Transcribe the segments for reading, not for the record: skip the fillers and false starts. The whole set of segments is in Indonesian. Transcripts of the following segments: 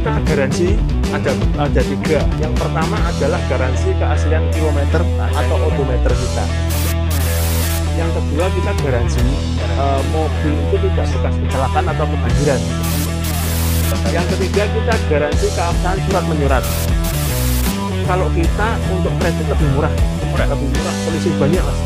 kita garansi ada tiga. Yang pertama adalah garansi keaslian kilometer atau odometer kita. Yang kedua kita garansi mobil itu tidak bekas kecelakaan atau kebanjiran. Yang ketiga kita garansi keabsahan surat menyurat. Kalau kita untuk kredit lebih murah, selisih banyak mas.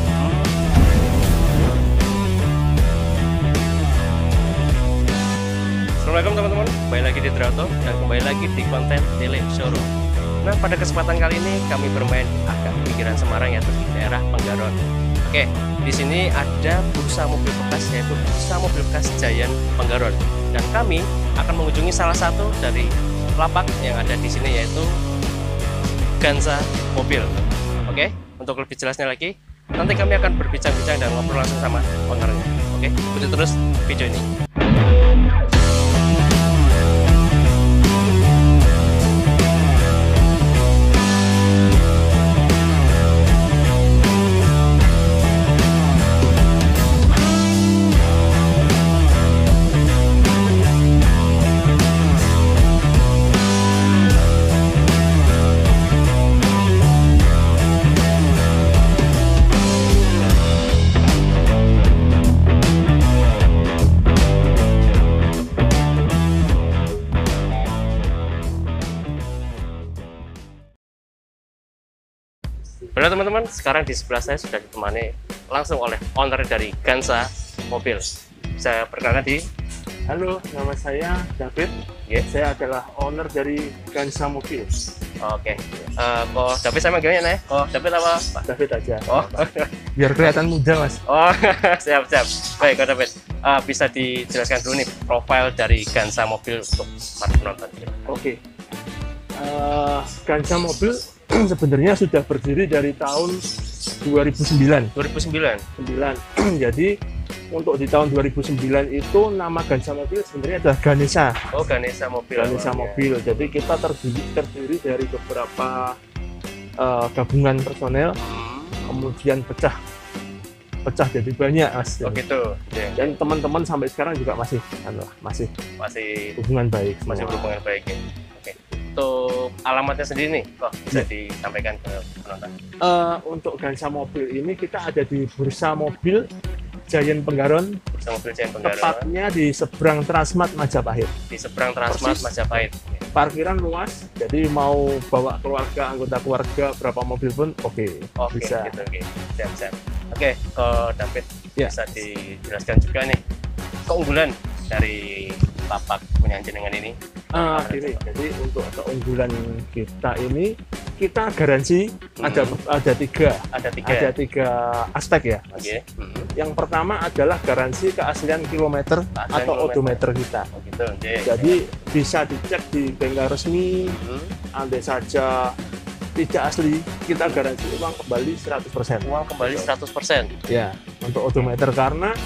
Assalamualaikum teman-teman, kembali lagi di Triauto dan kembali lagi di konten Tele Showroom. Nah, pada kesempatan kali ini kami bermain agak pinggiran Semarang, yaitu di daerah Penggaron. Oke, di sini ada bursa mobil bekas, yaitu bursa mobil bekas Giant Penggaron. Dan kami akan mengunjungi salah satu dari lapak yang ada di sini, yaitu Gansa Mobil. Oke, untuk lebih jelasnya lagi, nanti kami akan berbincang-bincang dan ngobrol langsung sama ownernya. Oke, ikuti terus video ini. Halo teman-teman, sekarang di sebelah saya sudah ditemani langsung oleh owner dari Gansa Mobil. Saya perkenalkan di. Halo, nama saya David. Saya adalah owner dari Gansa Mobil. Oke, kok David sama gimana nih? Kok David apa Pak? David aja. Oh, biar kelihatan muda mas. oh siap. Baik, kok David, bisa dijelaskan dulu nih profil dari Gansa Mobil untuk para penonton. Oke. Gansa Mobil sebenarnya sudah berdiri dari tahun 2009. 2009. Jadi untuk di tahun 2009 itu nama Gansa Mobil sebenarnya adalah Ganesha. Oh, Ganesha Mobil. Ganesha Mobil. Jadi kita terdiri dari beberapa gabungan personel, kemudian pecah jadi banyak mas. Oh gitu. Dan teman-teman sampai sekarang juga masih hubungan baik. Masih berhubungan baik ya. Oke. Untuk alamatnya sendiri nih, kok bisa disampaikan ke penonton? Untuk Gansa Mobil ini kita ada di Bursa Mobil Giant Penggaron. Bursa Mobil Giant Penggaron. Tepatnya di seberang Transmart Majapahit. Di seberang Transmart Majapahit. Parkiran luas, jadi mau bawa keluarga, anggota keluarga berapa mobil pun oke, bisa. Gitu, oke. Siap. Oke, David, bisa dijelaskan juga nih keunggulan dari lapak punya jenengan ini. Jadi untuk keunggulan kita ini, kita garansi ada tiga aspek ya. Oke. Yang pertama adalah garansi keaslian kilometer atau odometer kita. Oh gitu. Jadi bisa dicek di bengkel resmi. Andai saja tidak asli, kita garansi uang kembali 100%. Uang kembali 100%? Ya, untuk odometer, karena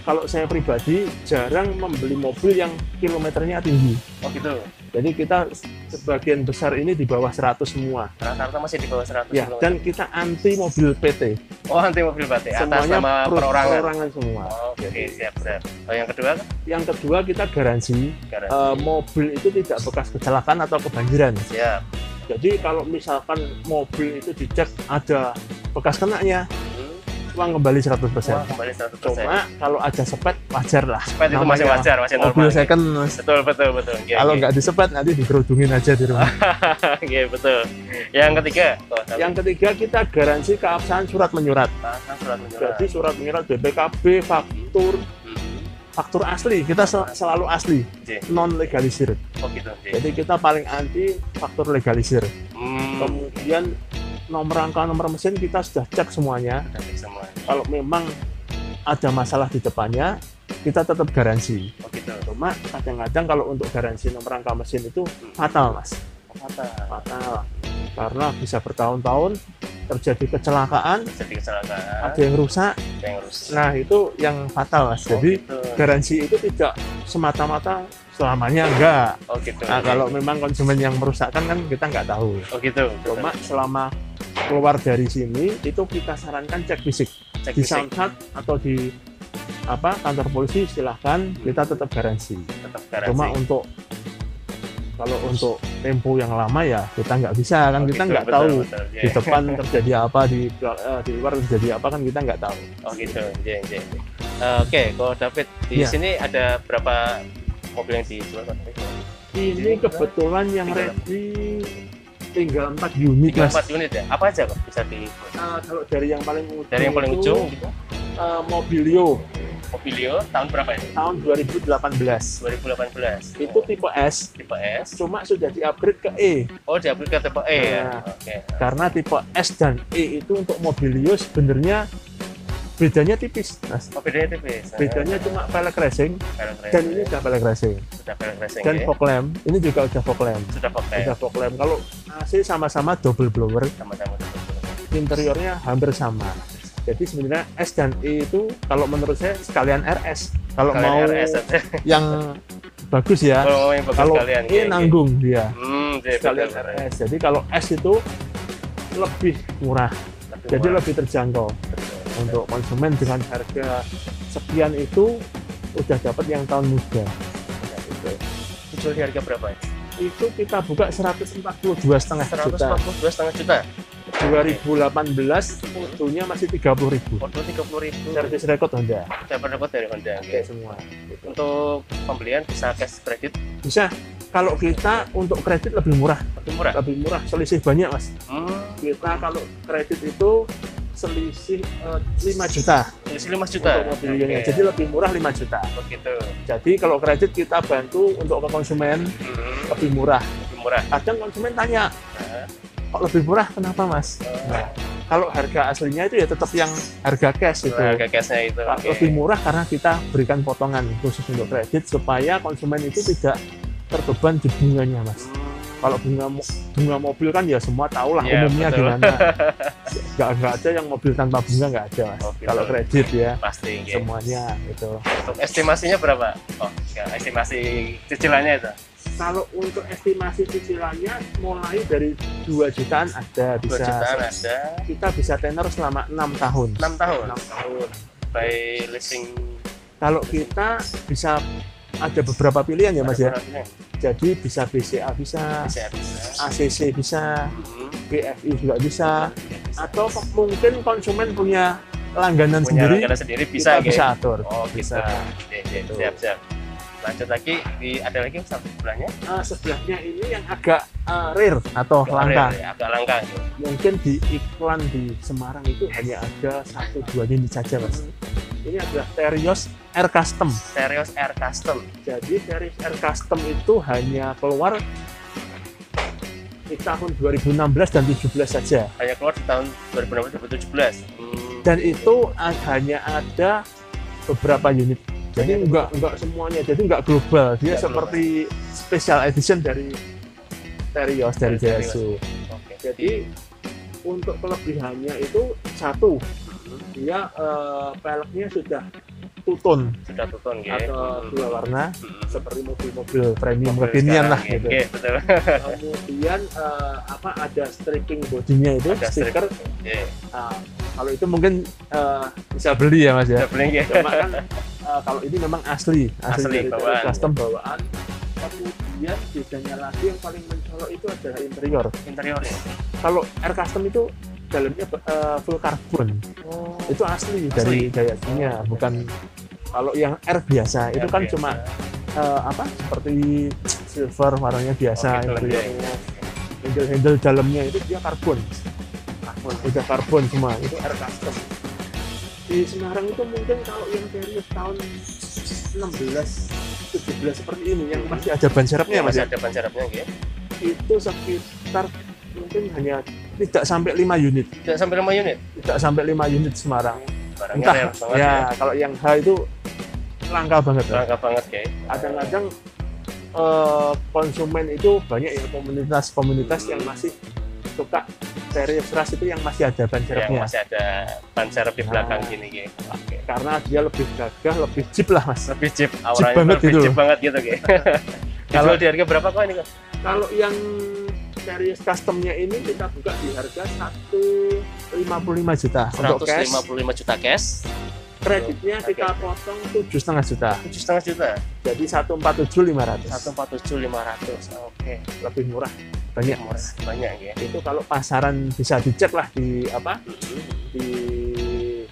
kalau saya pribadi jarang membeli mobil yang kilometernya tinggi. Oh gitu? Jadi kita sebagian besar ini di bawah 100 semua. Rata-rata masih di bawah 100 ya, kilometer. Dan kita anti mobil PT. Oh, anti mobil PT? Atas semuanya nama perorangan semua. Oh, oke, siap. Oh, yang kedua? Yang kedua kita garansi. Mobil itu tidak bekas kecelakaan atau kebanjiran. Siap. Jadi kalau misalkan mobil itu dicek ada bekas kenanya, uang kembali 100%. Uang kembali 100%. Cuma kalau ada sepet, wajar lah. Sepet itu masih wajar, masih normal. Mobil second, mas. Betul. Kalau nggak disepet, nanti dikerudungin aja di rumah. Oke, betul. Yang ketiga? Yang ketiga kita garansi keabsahan surat menyurat. Jadi surat menyurat BPKB, faktur asli, kita selalu asli, non legalisir. Oh gitu. Jadi kita paling anti faktur legalisir. Kemudian nomor rangka, nomor mesin kita sudah cek semuanya. Kalau memang ada masalah di depannya, kita tetap garansi. Oh gitu. Cuma kadang-kadang kalau untuk garansi nomor rangka mesin itu fatal mas. Fatal. Karena bisa bertahun-tahun terjadi kecelakaan, ada yang rusak. Nah itu yang fatal mas. Jadi garansi itu tidak semata-mata selamanya, enggak. Oh gitu. Nah kalau memang konsumen yang merusakkan kan kita nggak tahu. Oh gitu. Cuma selama keluar dari sini itu kita sarankan cek fisik. Di Samsat atau di kantor polisi silahkan, kita tetap garansi. Cuma untuk Kalau untuk tempo yang lama ya kita nggak bisa kan, kita gitu, nggak betul, tahu betul, di iya. depan terjadi apa, di luar terjadi apa kan kita nggak tahu. Oh gitu, iya, iya. Oke, kalau David di Iya. sini ada berapa mobil yang dijual Pak? Ini kebetulan yang ready tinggal 4 unit Tinggal mas. 4 unit ya? Apa aja kok bisa di Kalau dari yang paling ujung, dari yang paling itu, ujung gitu? Mobilio Mobilio tahun berapa ini? tahun 2018. 2018. Itu tipe S, Tipe S. cuma sudah di-upgrade ke E. Oh, diambil ke tipe E ya. Nah. Oke. Karena tipe S dan E itu untuk Mobilio sebenarnya bedanya tipis, mas. Oh, bedanya tipis. Bedanya cuma velg racing, Velg racing. dan ini udah velg racing. sudah velg racing Dan ya. fog lamp, ini juga udah fog lamp. Sudah fog lamp. Udah fog lamp. Kalau AC sama-sama double blower, Sama-sama. interiornya hampir sama. Jadi sebenarnya S dan E itu kalau menurut saya sekalian RS. Kalau Kalian mau RS aja. yang bagus ya, Oh, yang bagus kalau kalian. E nanggung dia. Dia Sekalian betul. RS. Jadi kalau S itu lebih murah, jadi lebih terjangkau untuk konsumen. Dengan harga sekian itu udah dapat yang tahun muda. Gitu. Dijual di harga berapa ya? Itu kita buka 142,5 juta. 142,5 juta. 2018 fotonya masih 30.000. Foto 30.000. Servis rekod Honda. Dapat dapat dari Honda. Oke semua. Gitu. Untuk pembelian bisa cash kredit Bisa. Kalau kita untuk kredit lebih murah, lebih murah. lebih murah, selisih banyak mas. Kita kalau kredit itu selisih 5 juta Isi 5 juta. untuk mobilnya. Jadi lebih murah 5 juta. Begitu. Jadi kalau kredit kita bantu untuk ke konsumen lebih murah. Lebih murah. Kadang konsumen tanya, Nah, kok lebih murah kenapa mas? Nah, kalau harga aslinya itu ya tetap yang harga cash itu. harga cashnya itu. Pak, Oke. lebih murah karena kita berikan potongan khusus untuk kredit supaya konsumen itu tidak terbeban di bunganya mas. Kalau bunga mobil kan ya semua tahu lah Iya, umumnya betul. gimana. Nggak ada yang mobil tanpa bunga, nggak ada mas. Oh, gitu. Kalau kredit ya Pasti. Oke. semuanya itu. Untuk estimasinya berapa? Oh, ya, estimasi cicilannya itu. Kalau untuk estimasi cicilannya mulai dari 2 jutaan ada 2 bisa. jutaan ada. Kita bisa tenor selama 6 tahun. 6 tahun. 6 tahun. By leasing. Kalau kita bisa ada beberapa pilihan ya mas ya. Jadi bisa BCA bisa, Bisa. ACC bisa, BFI juga bisa, atau mungkin konsumen punya langganan Punya sendiri, langganan sendiri kita bisa. bisa atur. Oh, bisa. Gitu. Siap. Lanjut lagi, ada lagi sebelahnya? Sebelahnya ini yang agak rare atau langka. Agak langka. Gitu. Mungkin di iklan di Semarang itu hanya ada 1-2 unit saja mas. Ini adalah Terios Air Custom. Terios Air Custom. Jadi Terios Air Custom itu hanya keluar di tahun 2016 dan 2017 saja. Hanya keluar di tahun 2016-2017. Dan itu hanya ada beberapa unit. Jadi enggak semuanya, jadi enggak global. Dia Enggak seperti special edition dari Terios dari Jayasu. Oke. Jadi untuk kelebihannya itu satu, dia peleknya sudah two-tone Sudah tutun gitu. atau dua warna seperti mobil-mobil premium Mobil kekinian lah sekarang, gitu. Oke, betul. Kemudian ada stripping bodinya itu Ada stiker. Oke. Kalau itu mungkin bisa beli ya mas ya. Udah beli ya. Cuma kan kalau ini memang asli Asli, dari bawaan. custom bawaan. Kemudian bedanya lagi yang paling mencolok itu adalah interior. Interiornya. Kalau Air Custom itu dalamnya full karbon. Itu asli dari Jayasu-nya, bukan kalau yang Air biasa itu kan biasa. cuma seperti silver warnanya biasa. Oh, gitu, interiornya. Handle dalamnya itu dia karbon. Udah karbon semua, itu Air Custom. Di Semarang itu mungkin kalau yang dari tahun 16-17 seperti ini yang masih ada ban serepnya mas Masih ya, ada ban serepnya gitu. itu sekitar mungkin hanya tidak sampai 5 unit. Tidak sampai 5 unit. Tidak sampai 5 unit Semarang. Barangnya Entah rare banget ya, kalau yang H itu langka banget. Ya. Langka banget kayak. Kadang-kadang konsumen itu banyak ya komunitas yang masih suka Terios Rush itu yang masih ada ban Yang serepnya. masih ada ban serep di belakang Nah. gini gitu. Oke. Karena dia lebih gagah, lebih jeep lah mas. Lebih jeep, auranya banget lebih gitu. jeep banget gitu kayak. Kalau di harga berapa kok ini kok? Kalau yang Terios Customnya ini kita buka di harga 155 juta untuk cash. 155 juta cash. Kreditnya kita potong 7,5 juta. 7,5 juta. Jadi 147.500. 147.500. Oke. Lebih murah. Banyak. Banyak ya. Itu kalau pasaran bisa dicek lah di apa? Di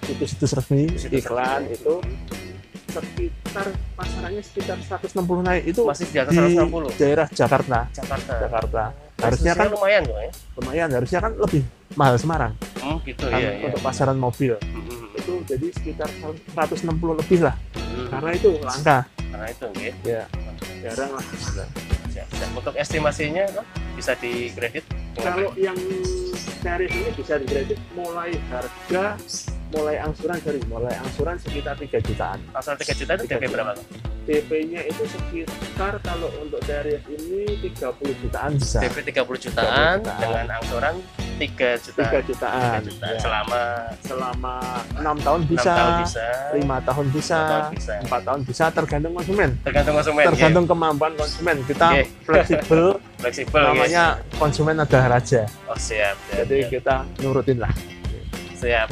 situs-situs resmi iklan itu sekitar pasarannya sekitar 160 naik, itu masih di atas 160 daerah Jakarta. Harusnya kan lumayan loh ya. Lumayan, harusnya kan lebih mahal Semarang. Gitu kan, iya. Untuk pasaran mobil. Itu jadi sekitar 160 lebih lah. Karena itu langka. Karena itu nggih. Ya. Jarang lah. Siap. Untuk estimasinya bisa dikredit? Kalau yang series ini bisa dikredit mulai harga, mulai angsuran sekitar 3 jutaan. Angsuran 3 juta itu DP berapa? DP-nya itu sekitar kalau untuk series ini 30 jutaan bisa. DP 30 jutaan dengan angsuran 3 jutaan. Ya. Selama 6 tahun bisa, 5 tahun bisa, 4 tahun bisa, tergantung konsumen. Tergantung kemampuan konsumen. Kita fleksibel. Namanya konsumen adalah raja. Oh siap. Jadi kita nurutin lah. Siap.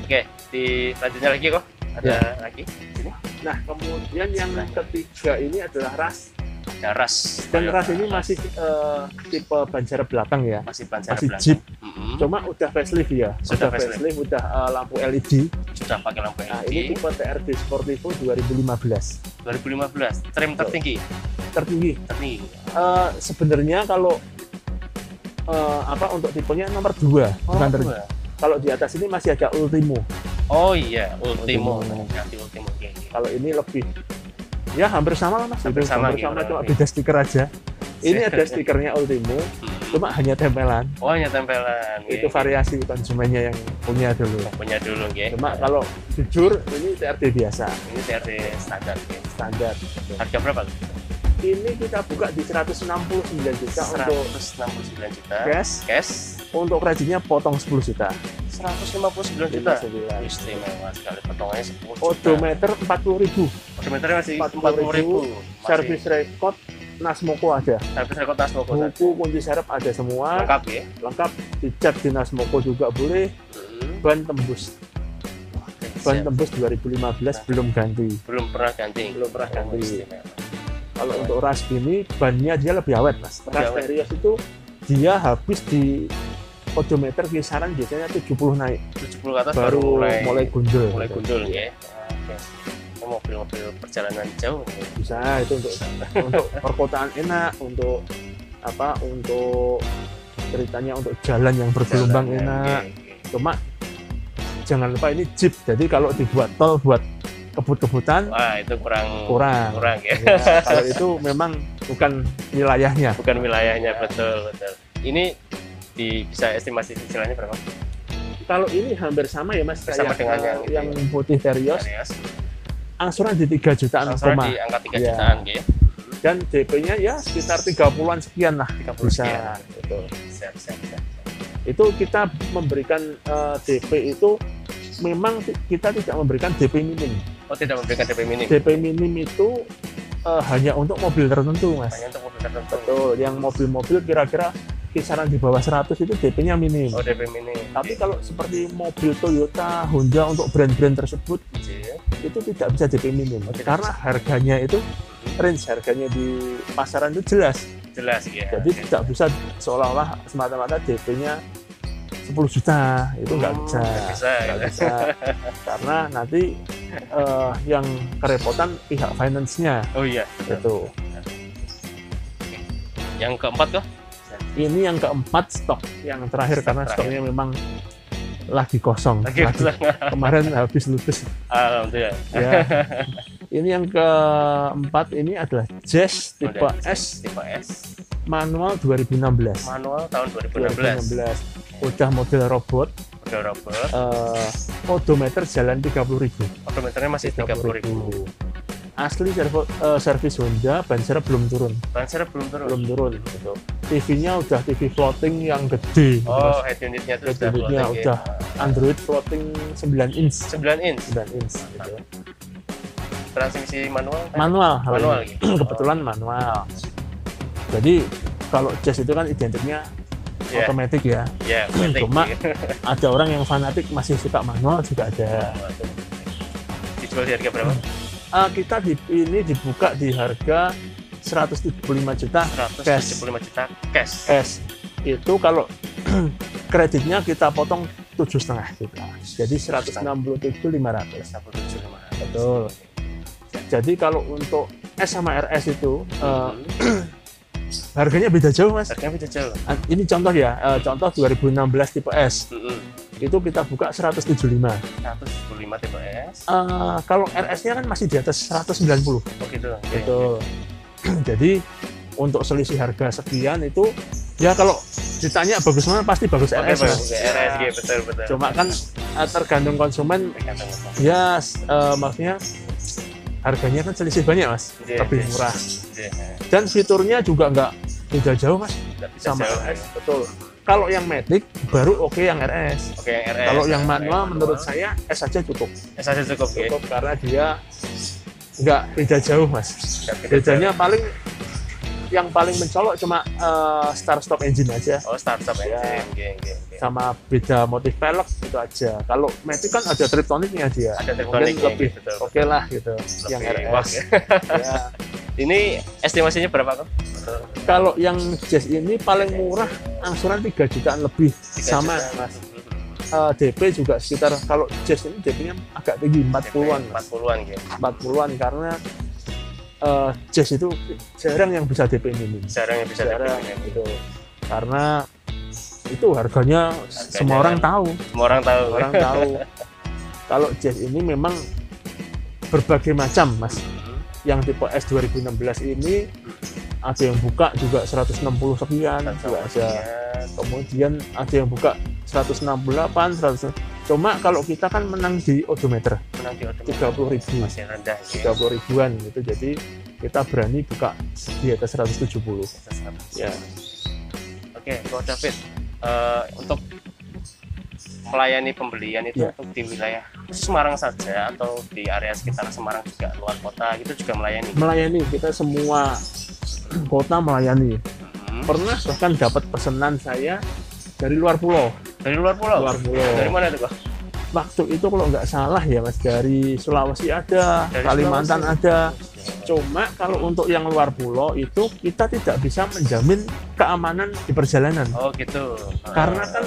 Oke. Di selanjutnya lagi kok. Ada lagi sini. Nah, kemudian yang ketiga ini adalah ras. Ada ras. Dan ras ini masih tipe ban serep belakang ya. Masih ban serep belakang. Jeep. Cuma udah facelift ya. Sudah facelift, udah lampu LED. Sudah pakai lampu LED. Nah, ini tipe TRD Sportivo 2015. 2015. Trim tertinggi. Sebenarnya kalau untuk tipenya nomor 2. Kalau di atas ini masih ada Ultimo. Oh iya, Ultimo. Ganti Ultimo. Kalau ini lebih ya hampir sama lah Mas. Hampir sama cuma beda stiker aja. Ini ada stikernya Ultimo, cuma hanya tempelan. Oh, hanya tempelan. Itu variasi konsumennya yang punya dulu. Cuma kalau jujur ini TRD biasa. Ini TRD standar. Standar. Harga berapa? Ini kita buka di 169 juta. 169 juta. Cash. Untuk kreditnya potong 10 juta. 159 juta. Istimewa sekali, potongannya 10 juta. Odometer 40.000. Odometernya masih 40.000. Servis record Nasmoko ada. Servis record Nasmoko. Buku kunci serep ada semua. Lengkap ya. Lengkap. Dicek di Nasmoko juga boleh. Ban tembus. Ban tembus 2015 belum ganti. Belum pernah ganti. Kalau untuk ras ini bannya dia lebih awet Mas. Ras Terios itu dia habis di odometer kisaran biasanya 70 naik. 70 ke atas baru mulai gundul. Ya. Oke. Mobil perjalanan jauh bisa itu untuk perkotaan enak, untuk ceritanya untuk jalan yang bergelombang enak. Cuma jangan lupa ini Jeep. Jadi kalau dibuat tol buat kebut-kebutan, wah itu kurang ya. Kalau itu memang bukan wilayahnya. Betul. Ini bisa estimasi cicilannya berapa? Kalau ini hampir sama ya Mas, sama dengan yang putih Terios. Angsuran di 3 jutaan. Di angka 3 jutaan ya. Dan DP-nya ya sekitar 30-an sekian lah. 30 sekian. Itu. Siap. Itu kita memberikan DP itu memang kita tidak memberikan DP minim. Oh, tidak memberikan DP minim. DP minim itu hanya untuk mobil tertentu, Mas. Hanya untuk mobil tertentu. Betul, yang mobil-mobil kira-kira kisaran di bawah 100 itu DP-nya minim. Oh, DP minim. Tapi kalau seperti mobil Toyota, Honda untuk brand-brand tersebut, itu tidak bisa DP minim. Karena harganya itu, range harganya di pasaran itu jelas ya. Jadi tidak bisa seolah-olah semata-mata DP-nya 10 juta, itu nggak bisa. Karena nanti yang kerepotan pihak finance-nya. Oh iya. Itu. Yang keempat kok? Ini yang keempat, stok yang terakhir karena stoknya memang lagi kosong. Kemarin habis ludes. Alhamdulillah. Ya. Ini yang keempat ini adalah Jazz tipe S. Manual 2016. Manual tahun 2016. Udah model robot. Odometer jalan 30.000. Odometernya masih 30.000. Asli servis Honda, ban serep belum turun. Belum turun. Gitu. TV-nya udah TV floating yang gede. Oh, head unitnya itu sudah floating. Udah Android floating 9 inch. 9 inch. Gitu. Transmisi manual? Manual. Kebetulan manual. Jadi kalau Jazz itu kan identiknya otomatis ya. Yeah, cuma ada orang yang fanatik masih suka manual juga ada. dijual di harga berapa? Kita ini dibuka di harga 175 juta 175 juta cash. Itu kalau kreditnya kita potong 7,5 juta, jadi 167.500. Betul. Jadi kalau untuk S sama RS itu harganya beda jauh, Mas. Harganya beda jauh. Ini contoh ya, contoh 2016 tipe S. Itu kita buka 175. 175 tipe S. Kalau RS-nya kan masih di atas 190. Oh gitu. Betul. Jadi untuk selisih harga sekian itu ya kalau ditanya bagus mana pasti bagus RS. Bagus RS, ya, betul. Cuma kan tergantung konsumen. Ya maksudnya harganya kan selisih banyak, Mas. Lebih murah. Dan fiturnya juga nggak beda jauh, Mas. Sama RS. Betul. Kalau yang Matic baru oke yang RS. Kalau yang manual menurut saya S saja cukup. S saja cukup, karena dia nggak beda jauh, Mas. Bedanya paling yang paling mencolok cuma start stop engine aja. Oh, start stop engine. Sama beda motif velg itu aja. Kalau Matic kan ada triptoniknya dia. Ada triptonik lebih oke lah gitu. Lebih yang RS. Ya. Ini estimasinya berapa, Kang? Kalau yang Jazz ini paling murah angsuran 3 jutaan lebih. 3 sama jutaan. Mas. DP juga sekitar, kalau Jazz ini DP-nya agak tinggi, 40-an. 40-an gitu. 40-an karena Jazz itu jarang yang bisa DP ini. Jarang yang bisa DP ini. Gitu. Karena itu harganya semua orang tahu. Semua orang tahu. Kalau Jazz ini memang berbagai macam, Mas. Yang tipe S 2016 ini ada yang buka juga 160 sekian juga ada. Kemudian ada yang buka 168, 100. Cuma kalau kita kan menang di odometer. 30.000. Masih rendah. 30 ribuan gitu. Jadi kita berani buka di atas 170. Ya. Oke, Bro David. Untuk melayani pembelian itu untuk di wilayah Semarang saja atau di area sekitar Semarang juga, luar kota itu juga melayani? Melayani, kita semua kota melayani. Pernah bahkan dapat pesanan saya dari luar pulau. Dari luar pulau? Luar pulau. Dari mana itu, Pak? Waktu itu kalau nggak salah ya, Mas, dari Sulawesi ada, dari Kalimantan Sulawesi ada. Cuma kalau untuk yang luar pulau itu kita tidak bisa menjamin keamanan di perjalanan. Oh gitu. Karena kan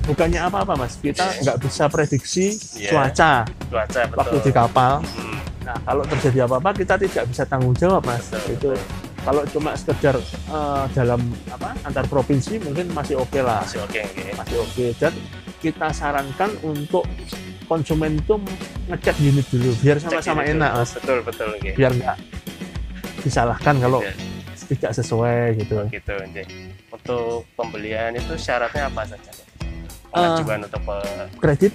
bukannya apa-apa, Mas, kita nggak bisa prediksi cuaca betul. Waktu di kapal. Nah, kalau terjadi apa-apa kita tidak bisa tanggung jawab, Mas. Itu kalau cuma sekedar dalam antar provinsi mungkin masih oke lah. Masih oke. Dan kita sarankan untuk konsumen itu ngecek unit dulu biar sama-sama enak, Mas. Betul. Biar nggak disalahkan kalau tidak sesuai gitu. Gitu. Untuk pembelian itu syaratnya apa saja? Pengajuan untuk kredit.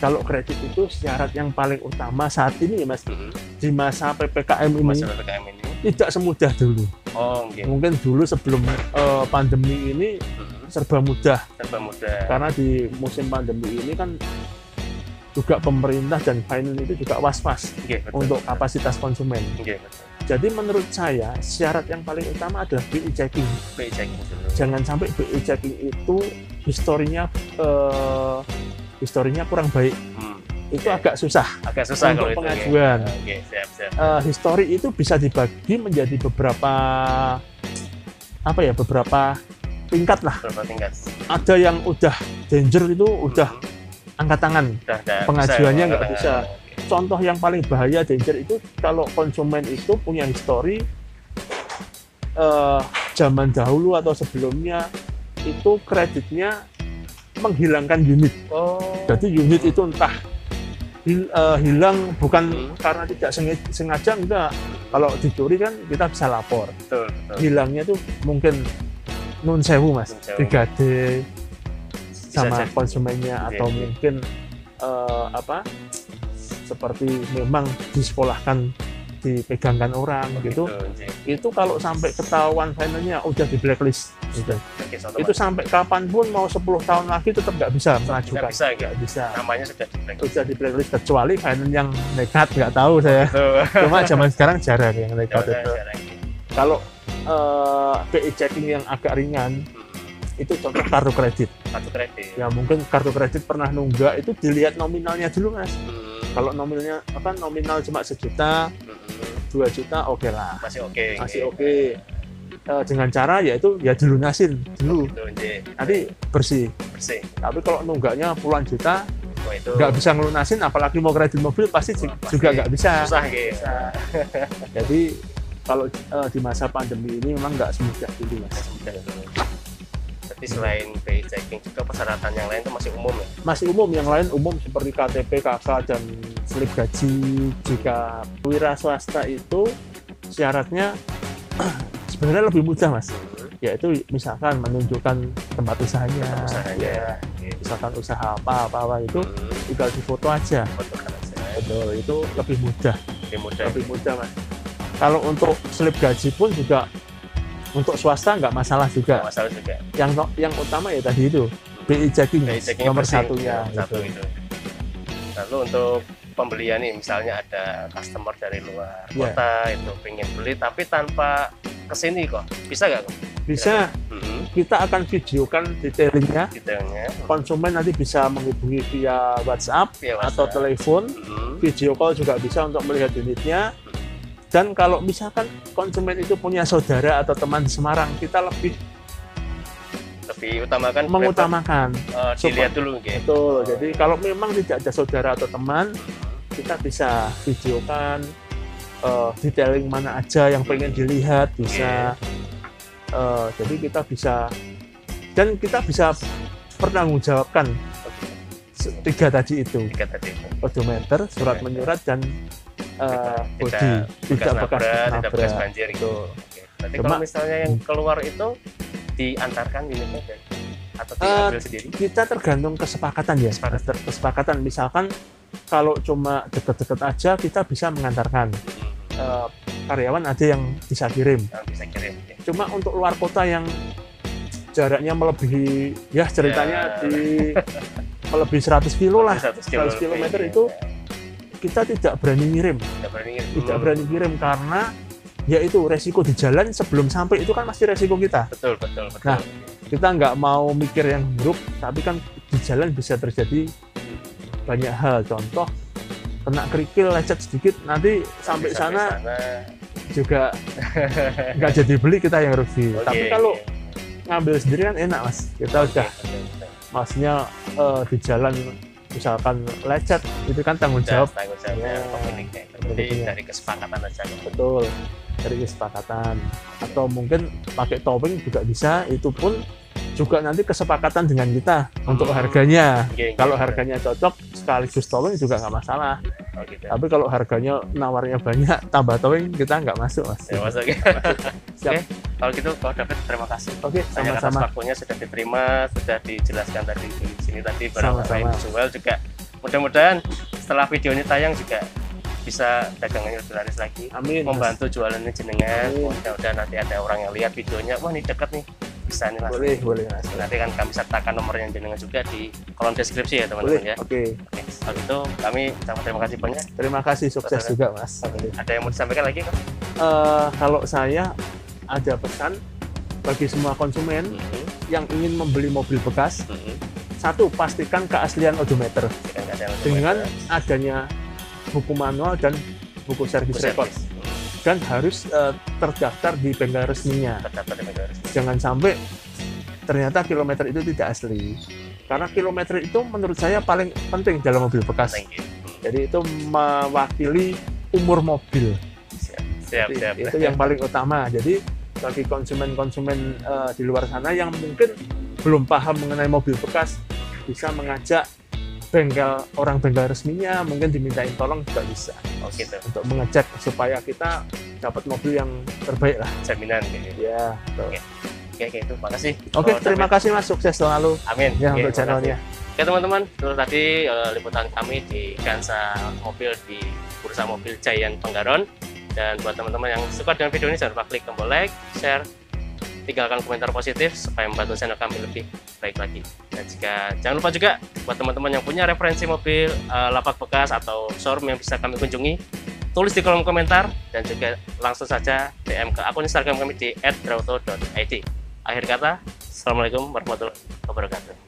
Kalau kredit itu syarat yang paling utama saat ini ya, Mas. Di masa PPKM ini tidak semudah dulu. Mungkin dulu sebelum pandemi ini serba mudah. Karena di musim pandemi ini kan juga pemerintah dan finance itu juga was-was untuk kapasitas konsumen. Jadi menurut saya syarat yang paling utama adalah BI checking. Jangan sampai BI checking itu historinya kurang baik. Itu agak susah untuk pengajuan. Histori itu bisa dibagi menjadi beberapa tingkat lah. Ada yang udah danger itu udah angkat tangan, pengajuannya nggak bisa. Contoh yang paling bahaya danger itu kalau konsumen itu punya histori zaman dahulu atau sebelumnya itu kreditnya menghilangkan unit. Jadi unit itu entah hilang bukan karena tidak sengaja, enggak. Kalau dicuri kan kita bisa lapor. Hilangnya tuh mungkin nun sewu, Mas, digade sama konsumennya atau mungkin seperti memang disekolahkan, dipegangkan orang gitu. Itu kalau sampai ketahuan finalnya udah di blacklist gitu. Itu sampai kapanpun mau 10 tahun lagi tetap nggak bisa mengajukan. Nggak bisa. Namanya sudah di blacklist kecuali final yang nekat, nggak tahu saya. Cuma zaman sekarang jarang yang nekat itu. Kalau BI checking yang agak ringan itu contoh kartu kredit. Ya mungkin kartu kredit pernah nunggak itu dilihat nominalnya dulu, Mas. Kalau nominal cuma 1 juta, 2 juta oke lah. Masih oke. Dengan cara yaitu ya dilunasin dulu. Nanti bersih. Tapi kalau nunggaknya puluhan juta, nggak bisa ngelunasin, apalagi mau kredit mobil pasti juga nggak bisa. Susah gitu. Jadi kalau di masa pandemi ini memang nggak semudah dulu mas. Tapi selain BI checking juga persyaratan yang lain itu masih umum ya? Masih umum, yang lain umum seperti KTP, KK, dan slip gaji. Jika wira swasta itu syaratnya sebenarnya lebih mudah mas, yaitu misalkan menunjukkan tempat usahanya, ya. Misalkan usaha apa itu tinggal difoto aja. Betul, itu lebih mudah mas. Kalau untuk slip gaji pun juga untuk swasta nggak masalah juga. Yang utama ya tadi itu BI checking nomor satunya. Itu. Lalu untuk pembelian nih, misalnya ada customer dari luar kota itu pengen beli tapi tanpa kesini kok, bisa nggak? Bisa. Kita akan videokan detailnya. Konsumen nanti bisa menghubungi via WhatsApp atau telepon. Video call juga bisa untuk melihat unitnya. Dan kalau misalkan konsumen itu punya saudara atau teman di Semarang, kita lebih mengutamakan dilihat dulu gitu. Betul. Jadi kalau memang tidak ada saudara atau teman, kita bisa videokan detailing mana aja yang pengen dilihat, bisa. Jadi kita bisa, dan kita bisa pertanggungjawabkan 3 tadi itu. Odometer, surat menyurat, dan bodi, tidak bekas banjir gitu. Berarti kalau misalnya yang keluar itu diantarkan unitnya atau diambil sendiri? Kita tergantung kesepakatan ya. Kesepakatan, misalkan kalau cuma deket-deket aja kita bisa mengantarkan. Karyawan ada yang bisa kirim. Cuma untuk luar kota yang jaraknya melebihi, ya ceritanya melebihi 100 kilo lah, 100 kilometer itu kita tidak berani ngirim. Tidak berani kirim karena yaitu resiko di jalan sebelum sampai itu kan masih resiko kita. Betul. Nah, kita nggak mau mikir yang buruk, tapi kan di jalan bisa terjadi banyak hal. Contoh, kena kerikil, lecet sedikit, nanti sampai sana juga nggak jadi beli, kita yang rugi. Tapi kalau ngambil sendiri kan enak mas, kita udah maksudnya di jalan misalkan lecet, itu kan tanggung jawabnya pemiliknya. Jadi dari kesepakatan aja. Betul, dari kesepakatan. Atau mungkin pakai towing juga bisa, itu pun juga nanti kesepakatan dengan kita untuk harganya. Kalau harganya cocok sekaligus towing juga nggak masalah. Tapi kalau harganya nawarnya banyak tambah towing, kita nggak masuk mas. Masuk. Oke, kalau gitu Pak David terima kasih. Sama-sama. Waktunya sudah diterima, sudah dijelaskan tadi di sini tadi barang jual juga. Mudah-mudahan setelah video ini tayang juga bisa dagangannya lebih laris lagi. Amin. Membantu jualannya jenengan. Mudah-mudahan nanti ada orang yang lihat videonya, wah ini dekat nih, bisa nih mas. Boleh mas. Nanti kan kami sertakan nomornya jenengan juga di kolom deskripsi ya teman-teman ya. Oke. Kalau itu kami ucapkan terima kasih banyak. Terima kasih, sukses juga mas. Ada yang mau disampaikan lagi Pak? Kalau saya ada pesan bagi semua konsumen yang ingin membeli mobil bekas. Satu, pastikan keaslian odometer dengan adanya buku manual dan buku servis rekod, dan harus terdaftar di bengkel resminya. Jangan sampai ternyata kilometer itu tidak asli, karena kilometer itu menurut saya paling penting dalam mobil bekas. Jadi itu mewakili umur mobil. Itu yang paling utama. Jadi bagi konsumen-konsumen di luar sana yang mungkin belum paham mengenai mobil bekas, bisa mengajak orang bengkel resminya, mungkin dimintain tolong juga bisa. Gitu. Untuk mengecek supaya kita dapat mobil yang terbaik lah. Jaminan gitu. Ya. Oke, itu makasih. Oke, terima kasih mas, sukses selalu. Amin. Ya, untuk channelnya. Oke teman-teman, itu tadi liputan kami di Gansa Mobil di Bursa Mobil Giant Penggaron. Dan buat teman-teman yang suka dengan video ini, jangan lupa klik tombol like, share, tinggalkan komentar positif supaya membantu channel kami lebih baik lagi. Dan jangan lupa juga buat teman-teman yang punya referensi mobil, lapak bekas atau showroom yang bisa kami kunjungi, tulis di kolom komentar dan juga langsung saja DM ke akun Instagram kami di @drauto.id. Akhir kata, assalamualaikum warahmatullahi wabarakatuh.